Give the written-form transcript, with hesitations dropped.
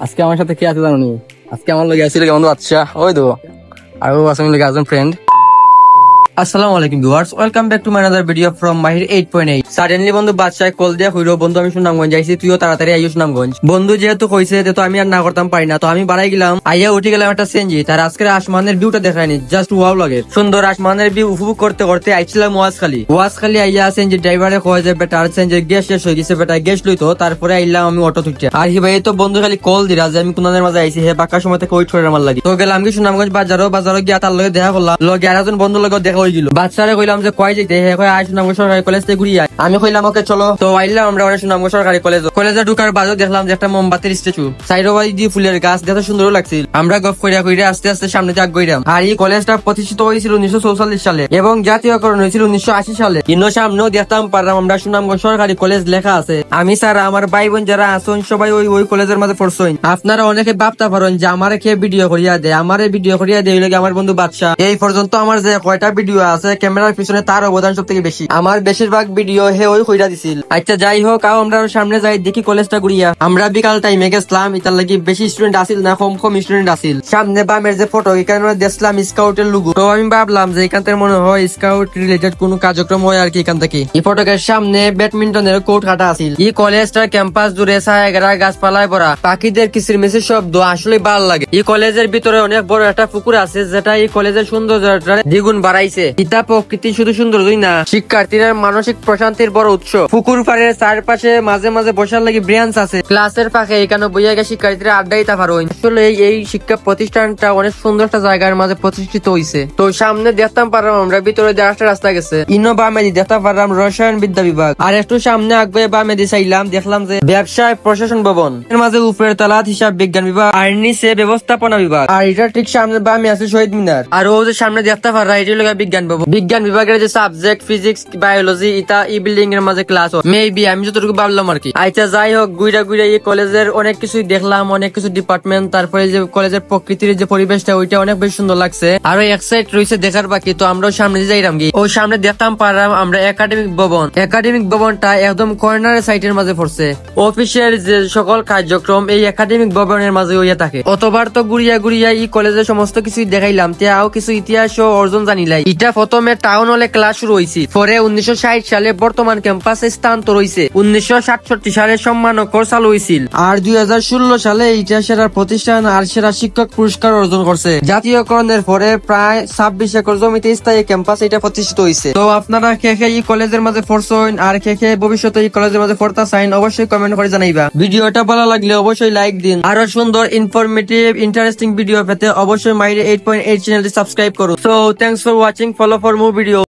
আজকে আমার সাথে কে আছে জানো নি? আজকে আমার লগে আছিল বন্ধু। আচ্ছা ওই তো আর আছে আমার লগে একজন ফ্রেন্ড। আসসালামু আলাইকুম viewers, welcome back to my another video from Mahir 8.8। Suddenly বন্ধু বাদশাহ কল দিয়া কইরো বন্ধু আমি সুনামগঞ্জ যাইছি, তুইও তাড়াতাড়ি আইও সুনামগঞ্জ। বন্ধু যেহেতু কইছে তো আমি আর না করতাম পারি না, তো আমি বাড়াই গেলাম। আইয়া উঠে গেলাম একটা সেনজি, তার আজকের আসমানের ভিউটা দেখায়নি, জাস্ট ওয়াও লাগে। সুন্দর আসমানের ভিউ উপভোগ করতে করতে আইছিলাম ওয়াজখালি আইয়া সেনজি ড্রাইভারে কয় যে বেটা আর সেনজির গ্যাস শেষ হয়ে গেছে, বেটা গ্যাস লইতো। তারপরে আইলাম আমি অটো তুইটা। আর হি ভাই তো বন্ধু খালি কল দিরা যে আমি কোনাদের মাঝে আইছি, হে বাক্কা সময় থেকে ওয়েট করে আমার লাগি। তো গেলাম কি সুনামগঞ্জ বাজারও গিয়া তার লগে দেখা করলাম, লগে আর একজন বন্ধুর লগে দেখা হয়ে গেল। বাচ্চারে কইলাম যে কয় যেতে, হে কয় আয় সুনামগঞ্জ সরকারি কলেজ থেকে ঘুরি আয়। আমি কইলাম ওকে চলো। তো আইলাম আমরা সুনামগঞ্জ সরকারি কলেজে ঢুকার বাদেও দেখলাম যে একটা মোমবাতির স্ট্যাচু, সাইডোবাই দিয়ে ফুলের গাছ দেখতে সুন্দর লাগছিল। আমরা গপ কইরা আস্তে আস্তে সামনে যাক গইরাম। আর এই কলেজটা প্রতিষ্ঠিত হয়েছিল 1944 সালে এবং জাতীয়করণ হয়েছিল 1980 সালে। কিন্তু সামনেও দেখতাম পারলাম আমরা সুনামগঞ্জ সরকারি কলেজ লেখা আছে। আমি স্যার আমার ভাই বোন যারা আছেন সবাই ওই কলেজের মাঝে পড়ছেন। আপনারা অনেকে ভাবতে পারেন যে আমারে কে ভিডিও করিয়া দেয়, আমারে ভিডিও করিয়া দেয় আমার বন্ধু বাদশা। এই পর্যন্ত আমার যে কয়টা ভিডিও আছে ক্যামেরার পিছনে তার অবদান সব থেকে বেশি। আমার বেশিরভাগ ভিডিও হে ওই কইরা দিছিল। আচ্ছা যাই হোক, আমরা সামনে যাই দেখি কলেজটা ঘুরিয়া। আমরা বিকাল টাইমে গেছিলাম, ইতার লাগি বেশি স্টুডেন্ট আসিল না, কম স্টুডেন্ট আসিল। সামনে বামের যে ফটো এখানে দেখলাম স্কাউটের লোগো। তো আমি ভাবলাম যে এখান থেকে মনে হয় স্কাউট রিলেটেড কোন কার্যক্রম হয় আর কি এখান থেকে। এই ফটোকের সামনে ব্যাডমিন্টনের কোর্ট কাটা আছিল। এই কলেজটার ক্যাম্পাস জুড়ে ছায়াঘেরা গাছপালায় ভরা, পাখিদের কিচিরমিচির শব্দ আসলে ভালো লাগে। এই কলেজের ভিতরে অনেক বড় একটা পুকুর আছে, যেটা এই কলেজের সৌন্দর্যটা দ্বিগুণ বাড়াইছে। ইতা প্রকৃতি শুধু সৌন্দর্যই না, শিক্ষার্থীরা মানসিক প্রশান্তির বড় উৎস। পুকুর পাড়ের চারপাশে মাঝে মাঝে বসার লাগি ব্রেঞ্চ আছে। ক্লাসের ফাঁকে এখানে বইয়া গিয়ে শিক্ষার্থীরা আড্ডাইতে পারবেন। আসলে এই শিক্ষা প্রতিষ্ঠানটা অনেক সুন্দর একটা জায়গার মাঝে প্রতিষ্ঠিত হয়েছে। তো সামনে দেখতাম পারলাম আমরা ভিতরে একটা রাস্তা গেছে, ইনো বামেদি দেখতে পারলাম রসায়ন বিদ্যা বিভাগ। আর একটু সামনে আগে বামেদি চাইলাম, দেখলাম যে ব্যবসায় প্রশাসন ভবন। এর মাঝে উপরের তলাত হিসাব বিজ্ঞান বিভাগ আর নিচে ব্যবস্থাপনা বিভাগ। আর এটা ঠিক সামনে বামে আছে শহীদ মিনার। আর ও যে সামনে দেখতে পারলাম এটি হলো বিজ্ঞান ভবন। বিজ্ঞান বিভাগের যে সাবজেক্ট ফিজিক্স বায়োলজি ইটা এই বিল্ডিং এর মাঝে ক্লাস হয় মেবি, আমি যতটুকু ভাবলাম আর কি। আচ্ছা যাই হোক, গুইরা এই কলেজের অনেক কিছুই দেখলাম, অনেক কিছু ডিপার্টমেন্ট। তারপরে যে কলেজের প্রকৃতির যে পরিবেশটা ওইটা অনেক বেশি সুন্দর লাগছে। আরো এক সাইড রয়েছে দেখার বাকি। তো আমরা সামনে যাইলাম গিয়ে ওই সামনে দেখতাম পারলাম আমরা একাডেমিক ভবনটা একদম কর্নারের সাইটের মাঝে পড়ছে। অফিসের যে সকল কার্যক্রম এই একাডেমিক ভবনের মাঝে হইয়া থাকে। অতবার তো ঘুরিয়া এই কলেজের সমস্ত কিছুই দেখাইলাম, তাও কিছু ইতিহাস ও অর্জন জানিলাই। এটা প্রথমে টাউন হলে ক্লাস শুরু হয়েছে, পরে 1960 সালে বর্তমান ক্যাম্পাসে স্থানান্তর হয়েছে। 1967 সালে সম্মানকর চালু হয়েছিল। আর 2016 সালে এটা সেরা প্রতিষ্ঠান আর সেরা শিক্ষক পুরস্কার অর্জন করছে। জাতীয়করণের পরে প্রায় 26 একর জমিতে স্থায়ী ক্যাম্পাস এটা প্রতিষ্ঠিত হয়েছে। তো আপনারা কে এই কলেজের মাঝে পড়ছেন আর কে ভবিষ্যতে এই কলেজের মাঝে পড়তে চান অবশ্যই কমেন্ট করে জানাইবা। ভিডিওটা ভালো লাগলে অবশ্যই লাইক দিন। আরো সুন্দর ইনফরমেটিভ ইন্টারেস্টিং ভিডিও পেতে অবশ্যই মাইরে 8.8 চ্যানেলটি সাবস্ক্রাইব করুন। So thanks for watching, follow for more video.